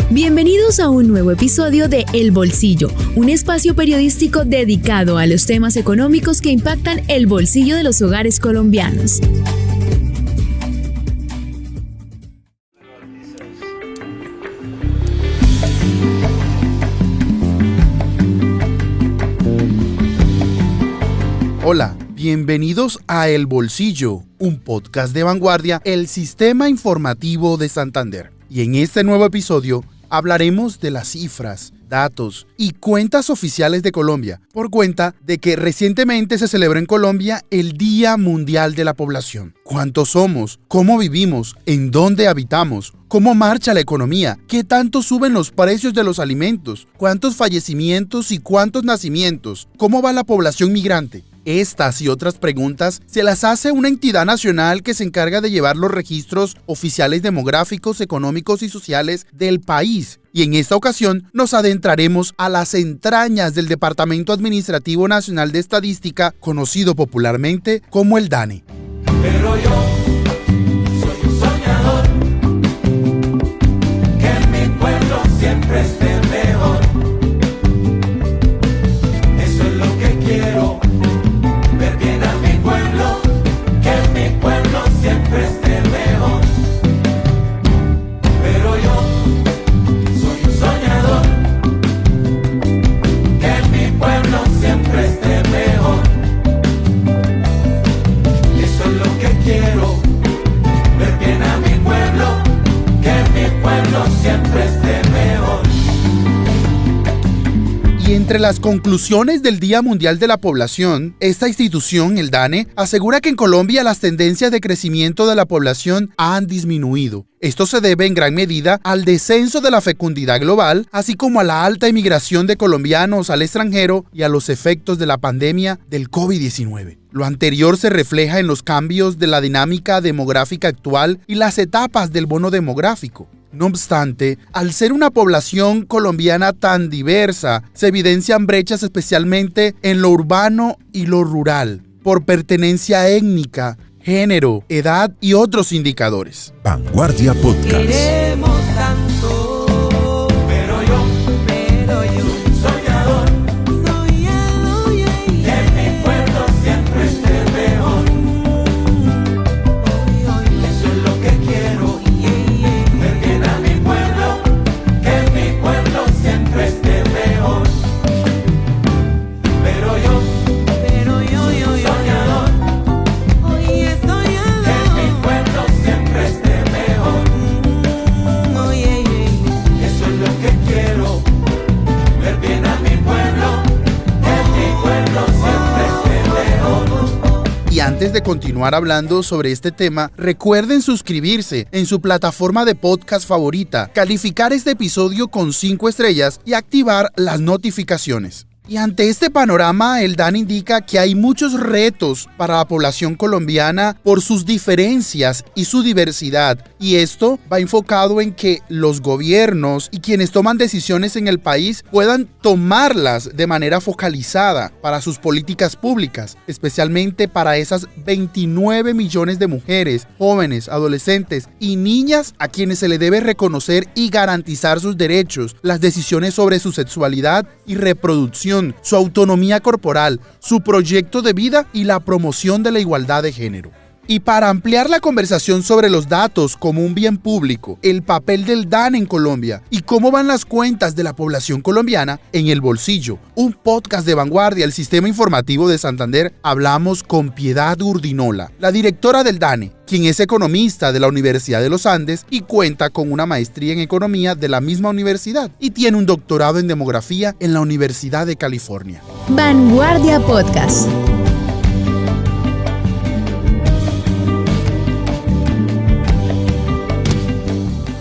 Bienvenidos a un nuevo episodio de El Bolsillo, un espacio periodístico dedicado a los temas económicos que impactan el bolsillo de los hogares colombianos. Hola, bienvenidos a El Bolsillo, un podcast de Vanguardia, el sistema informativo de Santander. Y en este nuevo episodio hablaremos de las cifras, datos y cuentas oficiales de Colombia, por cuenta de que recientemente se celebró en Colombia el Día Mundial de la Población. ¿Cuántos somos? ¿Cómo vivimos? ¿En dónde habitamos? ¿Cómo marcha la economía? ¿Qué tanto suben los precios de los alimentos? ¿Cuántos fallecimientos y cuántos nacimientos? ¿Cómo va la población migrante? Estas y otras preguntas se las hace una entidad nacional que se encarga de llevar los registros oficiales demográficos, económicos y sociales del país. Y en esta ocasión nos adentraremos a las entrañas del Departamento Administrativo Nacional de Estadística, conocido popularmente como el DANE. Pero yo soy un soñador, que en mi pueblo siempre esté mejor. Eso es lo que quiero. Siempre esté mejor. Pero yo soy un soñador, que en mi pueblo siempre esté mejor. Eso es lo que quiero, ver bien a mi pueblo, que en mi pueblo siempre esté mejor. Y entre las conclusiones del Día Mundial de la Población, esta institución, el DANE, asegura que en Colombia las tendencias de crecimiento de la población han disminuido. Esto se debe en gran medida al descenso de la fecundidad global, así como a la alta emigración de colombianos al extranjero y a los efectos de la pandemia del COVID-19. Lo anterior se refleja en los cambios de la dinámica demográfica actual y las etapas del bono demográfico. No obstante, al ser una población colombiana tan diversa, se evidencian brechas especialmente en lo urbano y lo rural, por pertenencia étnica, género, edad y otros indicadores. Vanguardia Podcast. Queremos tanto, pero yo soy un soñador, que en mi pueblo siempre esté mejor. Eso es lo que quiero, ver bien a mi pueblo, que en mi pueblo siempre esté mejor. Pero yo soy un soñador, que en mi pueblo siempre esté mejor. Eso es lo que quiero, ver bien a mi pueblo, que en mi pueblo siempre esté mejor. Y antes de continuar hablando sobre este tema, recuerden suscribirse en su plataforma de podcast favorita, calificar este episodio con 5 estrellas y activar las notificaciones. Y ante este panorama, el DANE indica que hay muchos retos para la población colombiana por sus diferencias y su diversidad. Y esto va enfocado en que los gobiernos y quienes toman decisiones en el país puedan tomarlas de manera focalizada para sus políticas públicas, especialmente para esas 29 millones de mujeres, jóvenes, adolescentes y niñas a quienes se le debe reconocer y garantizar sus derechos, las decisiones sobre su sexualidad y reproducción, su autonomía corporal, su proyecto de vida y la promoción de la igualdad de género. Y para ampliar la conversación sobre los datos como un bien público, el papel del DANE en Colombia y cómo van las cuentas de la población colombiana, en El Bolsillo, un podcast de Vanguardia, el sistema informativo de Santander, hablamos con Piedad Urdinola, la directora del DANE, quien es economista de la Universidad de los Andes y cuenta con una maestría en economía de la misma universidad y tiene un doctorado en demografía en la Universidad de California. Vanguardia Podcast.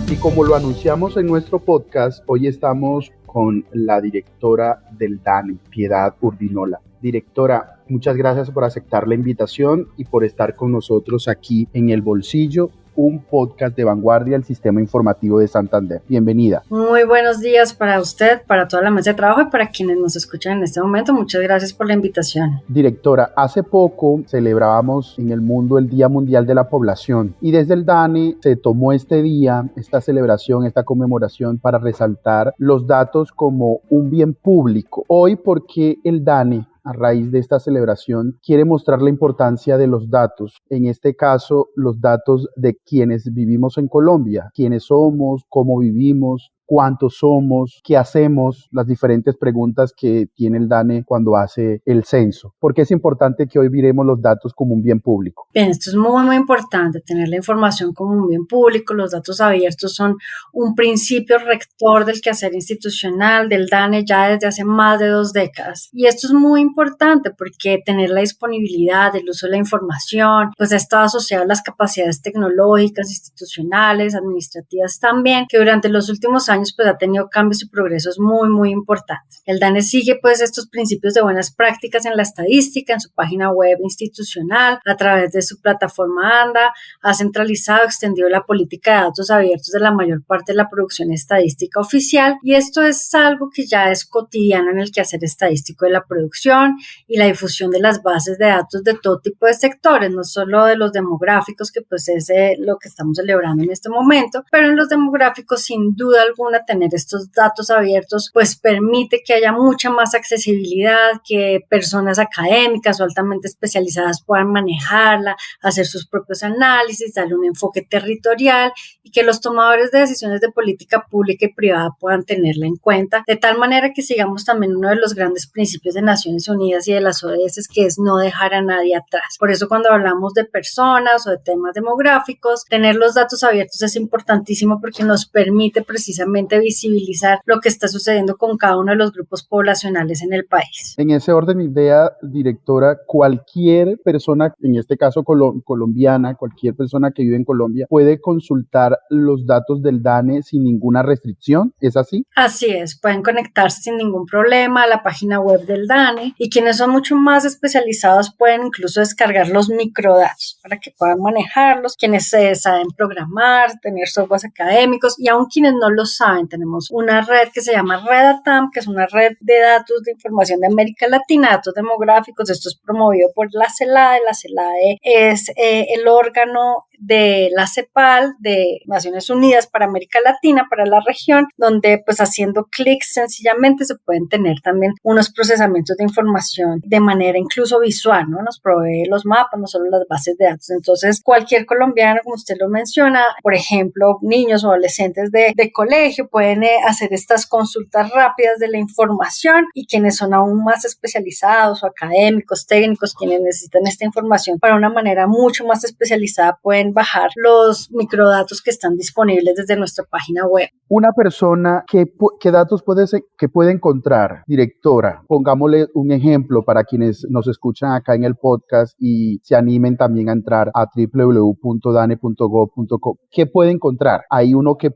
Y como lo anunciamos en nuestro podcast, hoy estamos con la directora del DANE, Piedad Urdinola. Directora, muchas gracias por aceptar la invitación y por estar con nosotros aquí en El Bolsillo. un podcast de Vanguardia del Sistema Informativo de Santander. Bienvenida. Muy buenos días para usted, para toda la mesa de trabajo y para quienes nos escuchan en este momento. Muchas gracias por la invitación. Directora, hace poco celebrábamos en el mundo el Día Mundial de la Población y desde el DANE se tomó este día, esta celebración, esta conmemoración para resaltar los datos como un bien público. Hoy, ¿por qué el DANE, a raíz de esta celebración, quiere mostrar la importancia de los datos? En este caso, los datos de quienes vivimos en Colombia, quiénes somos, cómo vivimos, cuántos somos, qué hacemos, las diferentes preguntas que tiene el DANE cuando hace el censo. ¿Por qué es importante que hoy miremos los datos como un bien público? Bien, esto es muy importante, tener la información como un bien público. Los datos abiertos son un principio rector del quehacer institucional del DANE ya desde hace más de 2 décadas. Y esto es muy importante porque tener la disponibilidad, el uso de la información, pues está asociado a las capacidades tecnológicas, institucionales, administrativas también, que durante los últimos años pues ha tenido cambios y progresos muy importantes. El DANE sigue pues estos principios de buenas prácticas en la estadística, en su página web institucional, a través de su plataforma ANDA, ha centralizado, extendido la política de datos abiertos de la mayor parte de la producción estadística oficial, y esto es algo que ya es cotidiano en el quehacer estadístico de la producción y la difusión de las bases de datos de todo tipo de sectores, no solo de los demográficos, que pues es lo que estamos celebrando en este momento, pero en los demográficos sin duda alguna tener estos datos abiertos pues permite que haya mucha más accesibilidad, que personas académicas o altamente especializadas puedan manejarla, hacer sus propios análisis, darle un enfoque territorial y que los tomadores de decisiones de política pública y privada puedan tenerla en cuenta, de tal manera que sigamos también uno de los grandes principios de Naciones Unidas y de las ODS, que es no dejar a nadie atrás. Por eso cuando hablamos de personas o de temas demográficos, tener los datos abiertos es importantísimo porque nos permite precisamente visibilizar lo que está sucediendo con cada uno de los grupos poblacionales en el país. En ese orden de idea, directora, cualquier persona, en este caso colombiana, cualquier persona que vive en Colombia, puede consultar los datos del DANE sin ninguna restricción, ¿es así? Así es, pueden conectarse sin ningún problema a la página web del DANE, y quienes son mucho más especializados pueden incluso descargar los microdatos para que puedan manejarlos, quienes se saben programar, tener softwares académicos, y aún quienes no lo saben, tenemos una red que se llama Redatam, que es una red de datos de información de América Latina, datos demográficos. Esto es promovido por la CELADE. La CELADE es el órgano de la CEPAL, de Naciones Unidas para América Latina, para la región, donde pues haciendo clics sencillamente se pueden tener también unos procesamientos de información de manera incluso visual, ¿no? Nos provee los mapas, no solo las bases de datos. Entonces, cualquier colombiano, como usted lo menciona, por ejemplo, niños o adolescentes de colegio, pueden hacer estas consultas rápidas de la información, y quienes son aún más especializados o académicos, técnicos, quienes necesitan esta información para una manera mucho más especializada, pueden bajar los microdatos que están disponibles desde nuestra página web. Una persona, ¿qué datos puede encontrar, directora? Pongámosle un ejemplo para quienes nos escuchan acá en el podcast y se animen también a entrar a www.dane.gov.co. ¿Qué puede encontrar? Hay uno ¿qué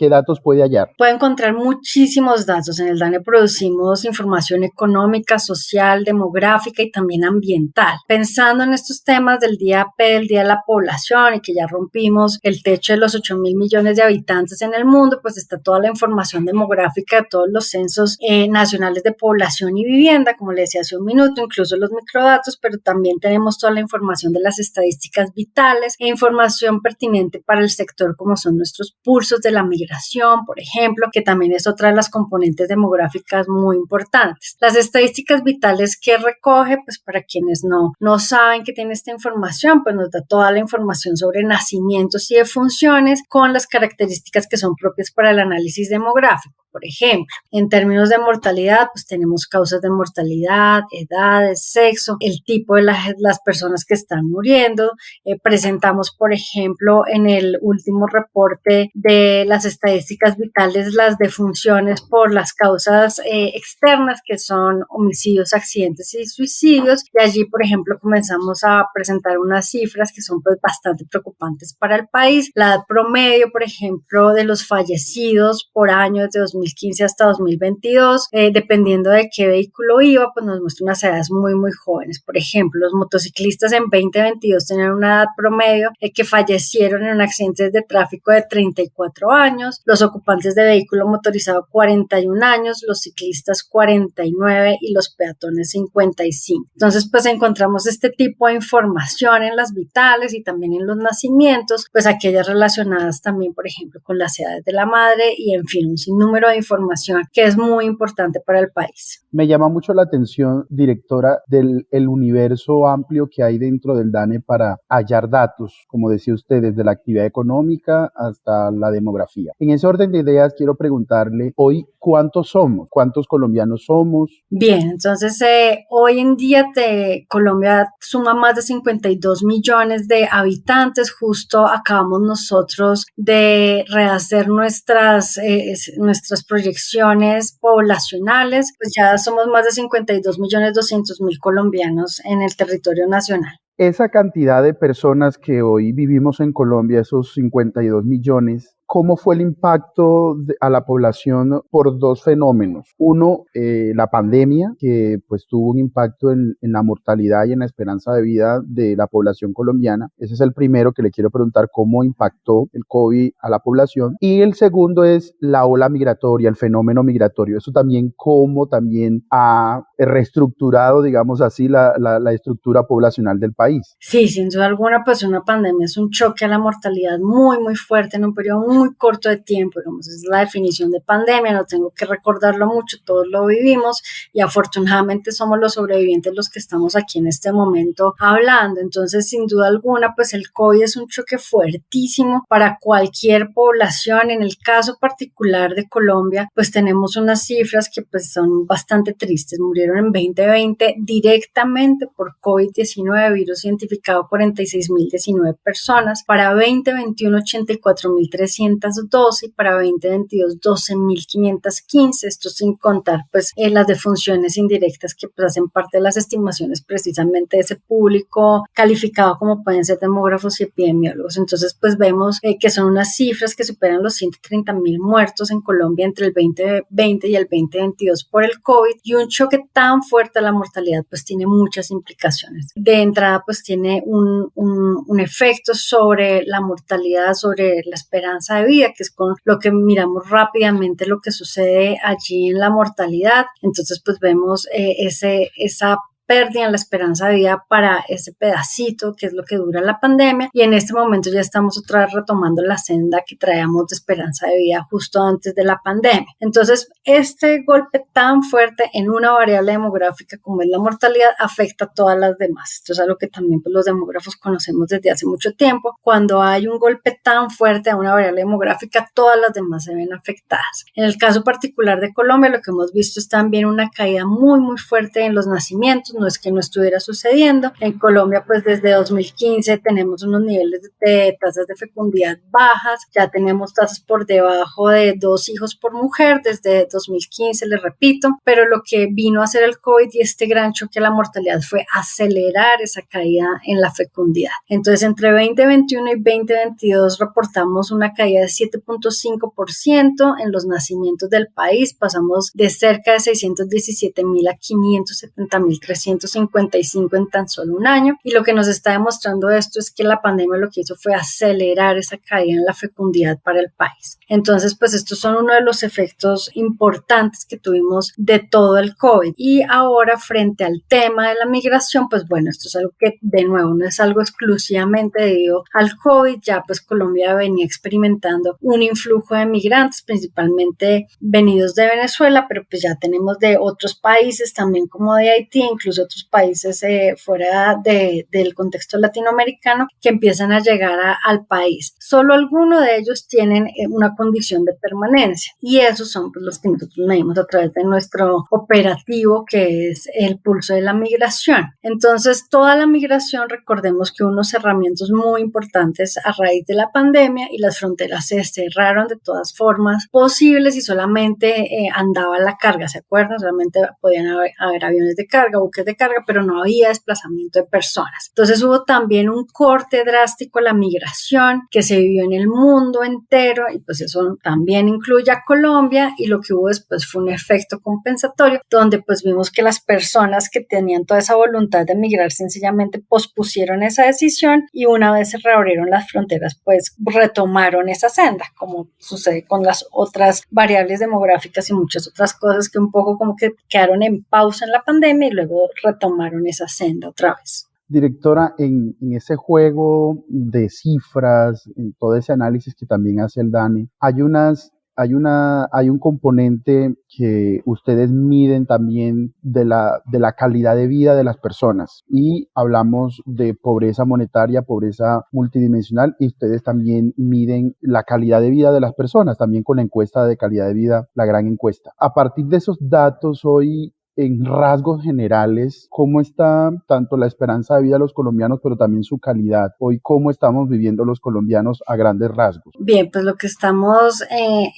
datos puede hallar? Puede encontrar muchísimos datos. En el DANE producimos información económica, social, demográfica y también ambiental. Pensando en estos temas del día P, del Día de la Población, y que ya rompimos el techo de los 8.000 millones de habitantes en el mundo, pues está toda la información demográfica de todos los censos nacionales de población y vivienda, como le decía hace un minuto, incluso los microdatos, pero también tenemos toda la información de las estadísticas vitales e información pertinente para el sector, como son nuestros pulsos de la migración, por ejemplo, que también es otra de las componentes demográficas muy importantes. Las estadísticas vitales que recoge, pues para quienes no saben que tiene esta información, pues nos da toda la información sobre nacimientos y defunciones con las características que son propias para el análisis demográfico. Por ejemplo, en términos de mortalidad, pues tenemos causas de mortalidad, edades, sexo, el tipo de las personas que están muriendo. Presentamos, por ejemplo, en el último reporte de las estadísticas vitales, las defunciones por las causas externas, que son homicidios, accidentes y suicidios. Y allí, por ejemplo, comenzamos a presentar unas cifras que son pues bastante preocupantes para el país. La edad promedio, por ejemplo, de los fallecidos por año desde 2000 2015 hasta 2022, dependiendo de qué vehículo iba, pues nos muestra unas edades muy, muy jóvenes. Por ejemplo, los motociclistas en 2022 tenían una edad promedio que fallecieron en accidentes de tráfico de 34 años, los ocupantes de vehículo motorizado 41 años, los ciclistas 49 y los peatones 55. Entonces, pues encontramos este tipo de información en las vitales y también en los nacimientos, pues aquellas relacionadas también, por ejemplo, con las edades de la madre y, en fin, un sinnúmero de información que es muy importante para el país. Me llama mucho la atención, directora, del el universo amplio que hay dentro del DANE para hallar datos, como decía usted, desde la actividad económica hasta la demografía. En ese orden de ideas, quiero preguntarle hoy, ¿cuántos somos? ¿Cuántos colombianos somos? Bien, entonces hoy en día Colombia suma más de 52 millones de habitantes. Justo acabamos nosotros de rehacer nuestras proyecciones poblacionales, pues ya somos más de 52.200.000 colombianos en el territorio nacional. Esa cantidad de personas que hoy vivimos en Colombia, esos 52 millones, ¿cómo fue el impacto a la población por dos fenómenos? Uno, la pandemia, que pues tuvo un impacto en la mortalidad y en la esperanza de vida de la población colombiana. Ese es el primero que le quiero preguntar, cómo impactó el COVID a la población. Y el segundo es la ola migratoria, el fenómeno migratorio. Eso también, cómo también ha reestructurado, digamos así, la estructura poblacional del país. Sí, sin duda alguna, pues una pandemia es un choque a la mortalidad muy, muy fuerte en un periodo muy corto de tiempo, digamos, es la definición de pandemia, no tengo que recordarlo mucho, todos lo vivimos y afortunadamente somos los sobrevivientes los que estamos aquí en este momento hablando. Entonces, sin duda alguna, pues el COVID es un choque fuertísimo para cualquier población. En el caso particular de Colombia, pues tenemos unas cifras que pues son bastante tristes. Murieron en 2020 directamente por COVID-19, virus identificado 46.019 personas. Para 2021, 84.312 y para 2022 12.515, esto sin contar pues las defunciones indirectas que pues hacen parte de las estimaciones precisamente de ese público calificado como pueden ser demógrafos y epidemiólogos. Entonces pues vemos que son unas cifras que superan los 130.000 muertos en Colombia entre el 2020 y el 2022 por el COVID, y un choque tan fuerte a la mortalidad pues tiene muchas implicaciones. De entrada pues tiene un efecto sobre la mortalidad, sobre la esperanza de vida, que es con lo que miramos rápidamente lo que sucede allí en la mortalidad. Entonces pues vemos esa pérdida en la esperanza de vida para ese pedacito que es lo que dura la pandemia, y en este momento ya estamos otra vez retomando la senda que traíamos de esperanza de vida justo antes de la pandemia. Entonces este golpe tan fuerte en una variable demográfica como es la mortalidad afecta a todas las demás. Esto es algo que también pues, los demógrafos conocemos desde hace mucho tiempo. Cuando hay un golpe tan fuerte a una variable demográfica, todas las demás se ven afectadas. En el caso particular de Colombia, lo que hemos visto es también una caída muy muy fuerte en los nacimientos. No es que no estuviera sucediendo. En Colombia, pues desde 2015 tenemos unos niveles de tasas de fecundidad bajas, ya tenemos tasas por debajo de 2 hijos por mujer desde 2015, les repito, pero lo que vino a hacer el COVID y este gran choque a la mortalidad fue acelerar esa caída en la fecundidad. Entonces, entre 2021 y 2022 reportamos una caída de 7.5% en los nacimientos del país, pasamos de cerca de 617.000 a 570.355 en tan solo un año, y lo que nos está demostrando esto es que la pandemia lo que hizo fue acelerar esa caída en la fecundidad para el país. Entonces pues estos son uno de los efectos importantes que tuvimos de todo el COVID. Y ahora frente al tema de la migración, pues bueno, esto es algo que de nuevo no es algo exclusivamente debido al COVID, ya pues Colombia venía experimentando un influjo de migrantes principalmente venidos de Venezuela, pero pues ya tenemos de otros países también como de Haití, incluso otros países fuera del contexto latinoamericano que empiezan a llegar al país. Solo algunos de ellos tienen una condición de permanencia, y esos son pues, los que nosotros medimos a través de nuestro operativo que es el pulso de la migración. Entonces toda la migración, recordemos que unos herramientas muy importantes a raíz de la pandemia, y las fronteras se cerraron de todas formas posibles y solamente andaba la carga, ¿se acuerdan? Solamente podían haber aviones de carga, buques buques de carga, pero no había desplazamiento de personas. Entonces hubo también un corte drástico a la migración que se vivió en el mundo entero, y pues eso también incluye a Colombia, y lo que hubo después fue un efecto compensatorio, donde pues vimos que las personas que tenían toda esa voluntad de migrar sencillamente pospusieron esa decisión, y una vez se reabrieron las fronteras, pues retomaron esa senda, como sucede con las otras variables demográficas y muchas otras cosas que un poco como que quedaron en pausa en la pandemia y luego retomaron esa senda otra vez. Directora, en ese juego de cifras, en todo ese análisis que también hace el DANE, hay un componente que ustedes miden también de la calidad de vida de las personas, y hablamos de pobreza monetaria, pobreza multidimensional, y ustedes también miden la calidad de vida de las personas, también con la encuesta de calidad de vida, la gran encuesta. A partir de esos datos hoy, en rasgos generales, ¿cómo está tanto la esperanza de vida de los colombianos, pero también su calidad? Hoy, ¿cómo estamos viviendo los colombianos a grandes rasgos? Bien, pues lo que estamos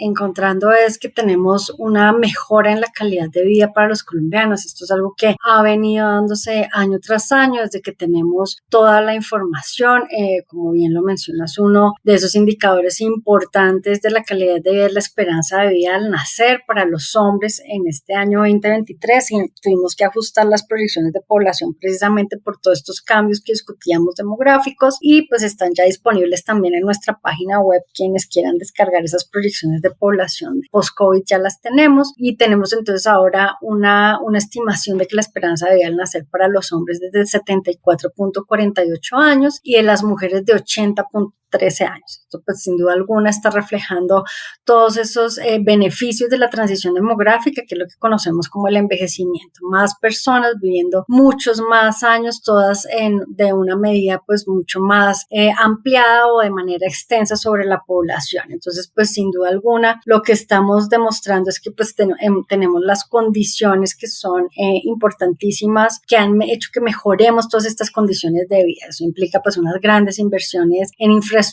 encontrando es que tenemos una mejora en la calidad de vida para los colombianos. Esto es algo que ha venido dándose año tras año desde que tenemos toda la información. Como bien lo mencionas, uno de esos indicadores importantes de la calidad de vida es la esperanza de vida al nacer para los hombres en este año 2023. Y tuvimos que ajustar las proyecciones de población precisamente por todos estos cambios que discutíamos demográficos, y pues están ya disponibles también en nuestra página web. Quienes quieran descargar esas proyecciones de población post-COVID ya las tenemos, y tenemos entonces ahora una estimación de que la esperanza de vida al nacer para los hombres es de 74.48 años y de las mujeres de 80.13 años. Esto pues sin duda alguna está reflejando todos esos beneficios de la transición demográfica, que es lo que conocemos como el envejecimiento. Más personas viviendo muchos más años, todas de una medida pues mucho más ampliada o de manera extensa sobre la población. Entonces pues sin duda alguna lo que estamos demostrando es que pues tenemos las condiciones que son importantísimas, que han hecho que mejoremos todas estas condiciones de vida. Eso implica pues unas grandes inversiones en infraestructura,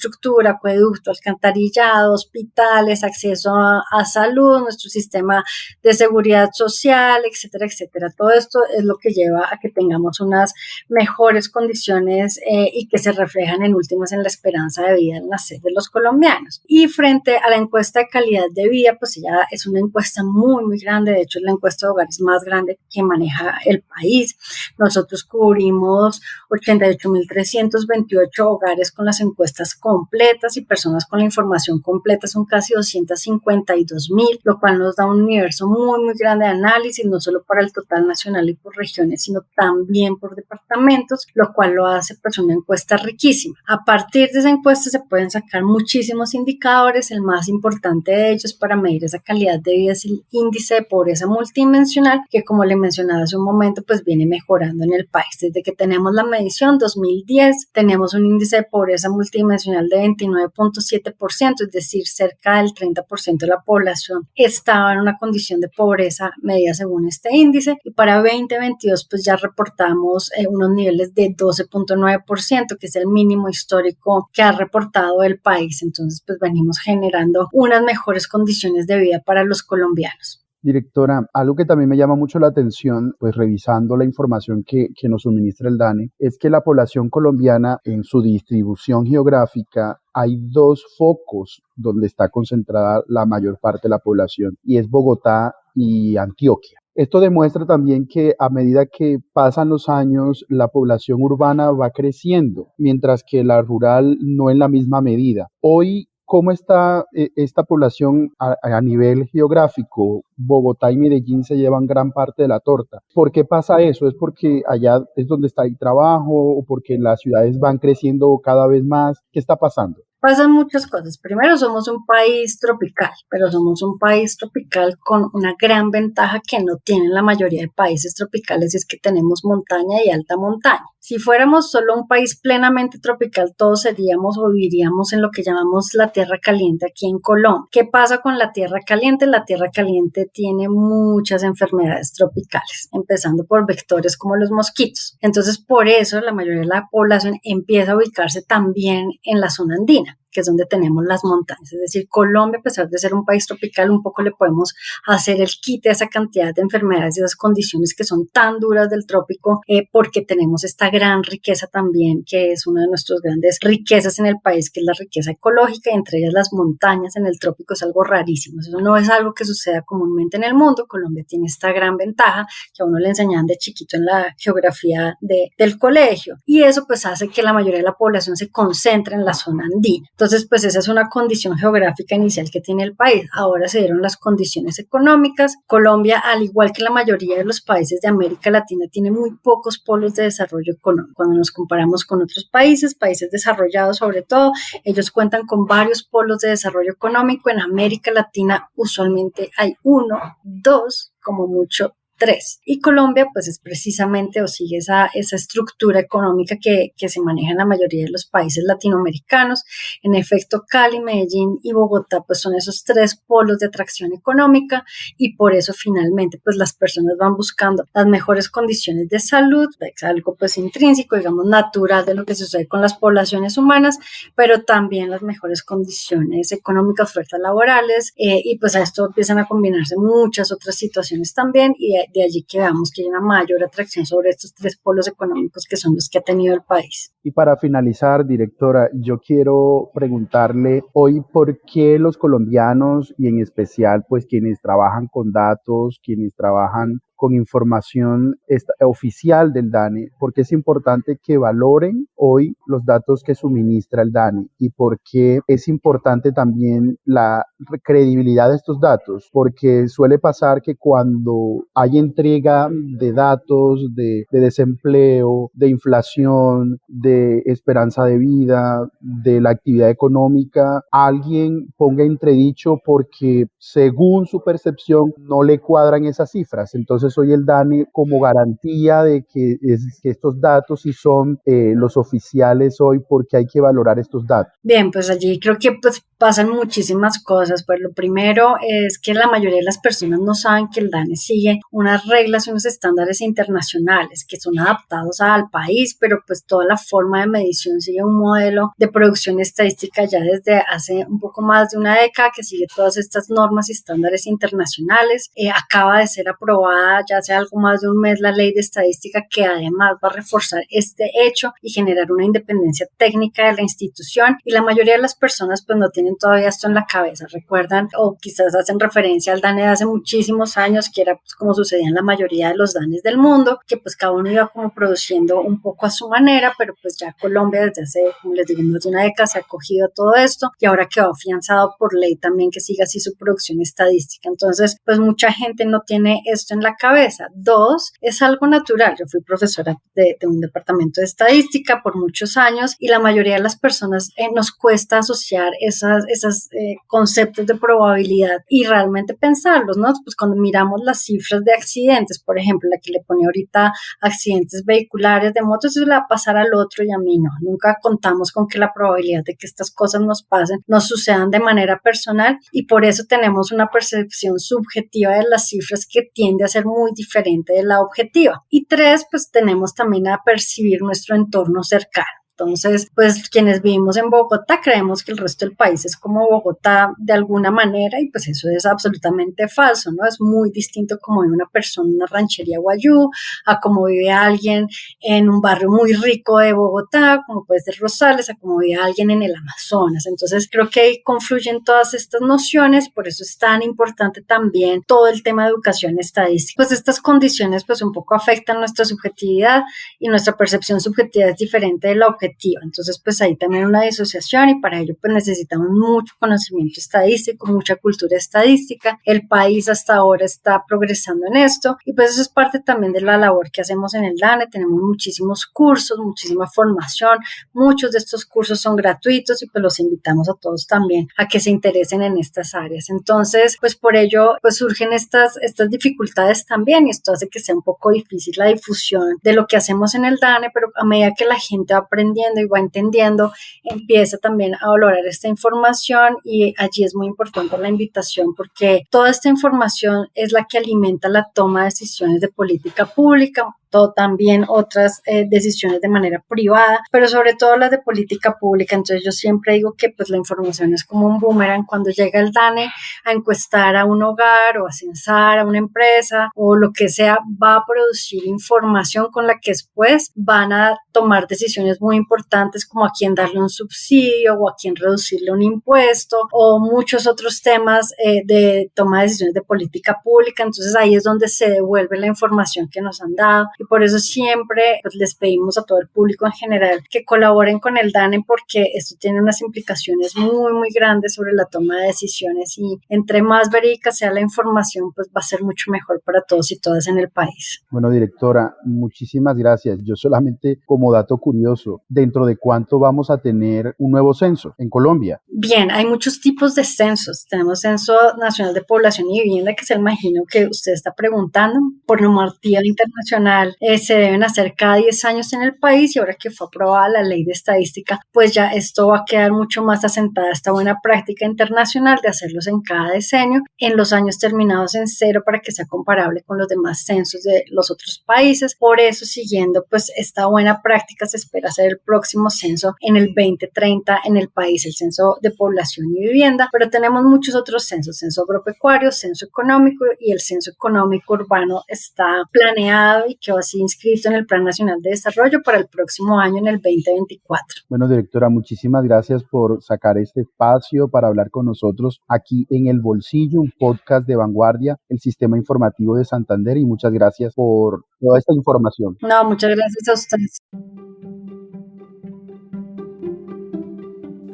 acueducto, alcantarillado, hospitales, acceso a salud, nuestro sistema de seguridad social, etcétera, etcétera. Todo esto es lo que lleva a que tengamos unas mejores condiciones y que se reflejan en últimas en la esperanza de vida al nacer de los colombianos. Y frente a la encuesta de calidad de vida, pues ya es una encuesta muy, muy grande. De hecho, es la encuesta de hogares más grande que maneja el país. Nosotros cubrimos 88.328 hogares con las encuestas completas, y personas con la información completa son casi 252.000, lo cual nos da un universo muy, muy grande de análisis, no solo para el total nacional y por regiones, sino también por departamentos, lo cual lo hace pues una encuesta riquísima. A partir de esa encuesta se pueden sacar muchísimos indicadores. El más importante de ellos para medir esa calidad de vida es el índice de pobreza multidimensional, que como le mencionaba hace un momento, pues viene mejorando en el país. Desde que tenemos la medición 2010, tenemos un índice de pobreza multidimensional de 29.7%, es decir, cerca del 30% de la población estaba en una condición de pobreza medida según este índice, y para 2022 pues ya reportamos unos niveles de 12.9%, que es el mínimo histórico que ha reportado el país. Entonces pues venimos generando unas mejores condiciones de vida para los colombianos. Directora, algo que también me llama mucho la atención, pues revisando la información que nos suministra el DANE, es que la población colombiana en su distribución geográfica hay dos focos donde está concentrada la mayor parte de la población, y es Bogotá y Antioquia. Esto demuestra también que a medida que pasan los años, la población urbana va creciendo, mientras que la rural no en la misma medida. Hoy, ¿cómo está esta población a nivel geográfico? Bogotá y Medellín se llevan gran parte de la torta. ¿Por qué pasa eso? ¿Es porque allá es donde está el trabajo o porque las ciudades van creciendo cada vez más? ¿Qué está pasando? Pasan muchas cosas. Primero, somos un país tropical, pero somos un país tropical con una gran ventaja que no tienen la mayoría de países tropicales, y es que tenemos montaña y alta montaña. Si fuéramos solo un país plenamente tropical, todos seríamos o viviríamos en lo que llamamos la tierra caliente aquí en Colombia. ¿Qué pasa con la tierra caliente? La tierra caliente tiene muchas enfermedades tropicales, empezando por vectores como los mosquitos. Entonces, por eso la mayoría de la población empieza a ubicarse también en la zona andina. que es donde tenemos las montañas. Es decir, Colombia, a pesar de ser un país tropical, un poco le podemos hacer el quite a esa cantidad de enfermedades y esas condiciones que son tan duras del trópico, porque tenemos esta gran riqueza también, que es una de nuestras grandes riquezas en el país, que es la riqueza ecológica, y entre ellas las montañas en el trópico. Es algo rarísimo. Eso no es algo que suceda comúnmente en el mundo. Colombia tiene esta gran ventaja que a uno le enseñan de chiquito en la geografía del colegio, y eso pues hace que la mayoría de la población se concentre en la zona andina. Entonces pues esa es una condición geográfica inicial que tiene el país. Ahora se dieron las condiciones económicas. Colombia, al igual que la mayoría de los países de América Latina, tiene muy pocos polos de desarrollo económico. Cuando nos comparamos con otros países desarrollados sobre todo, ellos cuentan con varios polos de desarrollo económico. En América Latina usualmente hay 1, 2, como mucho 3. Y Colombia pues es precisamente o sigue esa estructura económica que se maneja en la mayoría de los países latinoamericanos. En efecto, Cali, Medellín y Bogotá pues son esos 3 polos de atracción económica, y por eso finalmente pues las personas van buscando las mejores condiciones de salud. Es algo pues intrínseco, digamos natural de lo que sucede con las poblaciones humanas, pero también las mejores condiciones económicas, ofertas laborales, y pues a esto empiezan a combinarse muchas otras situaciones también, y de allí que veamos que hay una mayor atracción sobre estos 3 polos económicos que son los que ha tenido el país. Y para finalizar, directora, yo quiero preguntarle hoy por qué los colombianos, y en especial pues quienes trabajan con datos, quienes trabajan con información oficial del DANE, porque es importante que valoren hoy los datos que suministra el DANE, y porque es importante también la credibilidad de estos datos, porque suele pasar que cuando hay entrega de datos de desempleo, de inflación, de esperanza de vida, de la actividad económica, alguien ponga entredicho porque según su percepción no le cuadran esas cifras. Entonces hoy el DANE, como garantía de que estos datos sí son los oficiales hoy, porque hay que valorar estos datos. Bien, pues allí creo que pues pasan muchísimas cosas. Pues lo primero es que la mayoría de las personas no saben que el DANE sigue unas reglas y unos estándares internacionales que son adaptados al país, pero pues toda la forma de medición sigue un modelo de producción estadística ya desde hace un poco más de una década, que sigue todas estas normas y estándares internacionales. Acaba de ser aprobada ya hace algo más de un mes la ley de estadística, que además va a reforzar este hecho y generar una independencia técnica de la institución, y la mayoría de las personas pues no tienen todavía esto en la cabeza. Recuerdan o quizás hacen referencia al DANE de hace muchísimos años, que era pues como sucedía en la mayoría de los DANEs del mundo, que pues cada uno iba como produciendo un poco a su manera, pero pues ya Colombia desde hace, como les digo, más de una década se ha acogido a todo esto, y ahora quedó afianzado por ley también que siga así su producción estadística. Entonces pues mucha gente no tiene esto en la cabeza. 2, es algo natural. Yo fui profesora de un departamento de estadística por muchos años, y la mayoría de las personas nos cuesta asociar esos conceptos de probabilidad y realmente pensarlos, ¿no? Pues cuando miramos las cifras de accidentes, por ejemplo, la que le pone ahorita accidentes vehiculares de motos, eso le va a pasar al otro y a mí no. Nunca contamos con que la probabilidad de que estas cosas nos pasen, nos sucedan de manera personal, y por eso tenemos una percepción subjetiva de las cifras que tiende a ser muy diferente de la objetiva. Y 3, pues tenemos también a percibir nuestro entorno cercano. Entonces, pues quienes vivimos en Bogotá creemos que el resto del país es como Bogotá de alguna manera, y pues eso es absolutamente falso, ¿no? Es muy distinto como vive una persona en una ranchería guayú a como vive alguien en un barrio muy rico de Bogotá, como puede ser Rosales, a como vive alguien en el Amazonas. Entonces, creo que ahí confluyen todas estas nociones, por eso es tan importante también todo el tema de educación estadística. Pues estas condiciones pues un poco afectan nuestra subjetividad, y nuestra percepción subjetiva es diferente de la objetiva. Entonces pues ahí también una disociación, y para ello pues necesitamos mucho conocimiento estadístico, mucha cultura estadística. El país hasta ahora está progresando en esto, y pues eso es parte también de la labor que hacemos en el DANE. Tenemos muchísimos cursos, muchísima formación, muchos de estos cursos son gratuitos, y pues los invitamos a todos también a que se interesen en estas áreas. Entonces pues por ello pues surgen estas dificultades también, y esto hace que sea un poco difícil la difusión de lo que hacemos en el DANE, pero a medida que la gente va aprendiendo y va entendiendo, empieza también a valorar esta información, y allí es muy importante la invitación, porque toda esta información es la que alimenta la toma de decisiones de política pública. también otras decisiones de manera privada, pero sobre todo las de política pública. Entonces yo siempre digo que pues la información es como un boomerang. Cuando llega el DANE a encuestar a un hogar o a censar a una empresa o lo que sea, va a producir información con la que después van a tomar decisiones muy importantes, como a quién darle un subsidio o a quién reducirle un impuesto o muchos otros temas de toma de decisiones de política pública. Entonces ahí es donde se devuelve la información que nos han dado, y por eso siempre pues, les pedimos a todo el público en general que colaboren con el DANE, porque esto tiene unas implicaciones muy, muy grandes sobre la toma de decisiones, y entre más verídica sea la información, pues va a ser mucho mejor para todos y todas en el país. Bueno, directora, muchísimas gracias. Yo solamente como dato curioso, ¿dentro de cuánto vamos a tener un nuevo censo en Colombia? Bien, hay muchos tipos de censos. Tenemos Censo Nacional de Población y Vivienda, que es el imagino que usted está preguntando. Por normativa internacional se deben hacer cada 10 años en el país, y ahora que fue aprobada la ley de estadística, pues ya esto va a quedar mucho más asentada esta buena práctica internacional de hacerlos en cada decenio, en los años terminados en 0, para que sea comparable con los demás censos de los otros países. Por eso, siguiendo pues esta buena práctica, se espera hacer el próximo censo en el 2030 en el país, el Censo de Población y Vivienda, pero tenemos muchos otros censos: censo agropecuario, censo económico, y el censo económico urbano está planeado y quedó así inscrito en el Plan Nacional de Desarrollo para el próximo año, en el 2024. Bueno, directora, muchísimas gracias por sacar este espacio para hablar con nosotros aquí en El Bolsillo, un podcast de Vanguardia, el Sistema Informativo de Santander, y muchas gracias por toda esta información. No, muchas gracias a ustedes.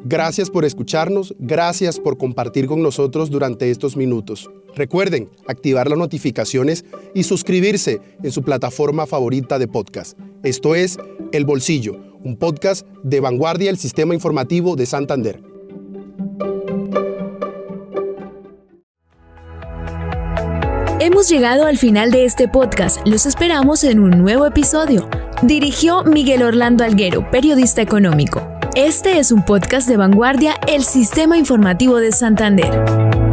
Gracias por escucharnos, gracias por compartir con nosotros durante estos minutos. Recuerden activar las notificaciones y suscribirse en su plataforma favorita de podcast. Esto es El Bolsillo, un podcast de Vanguardia, el Sistema Informativo de Santander. Hemos llegado al final de este podcast. Los esperamos en un nuevo episodio. Dirigió Miguel Orlando Alguero, periodista económico. Este es un podcast de Vanguardia, el Sistema Informativo de Santander.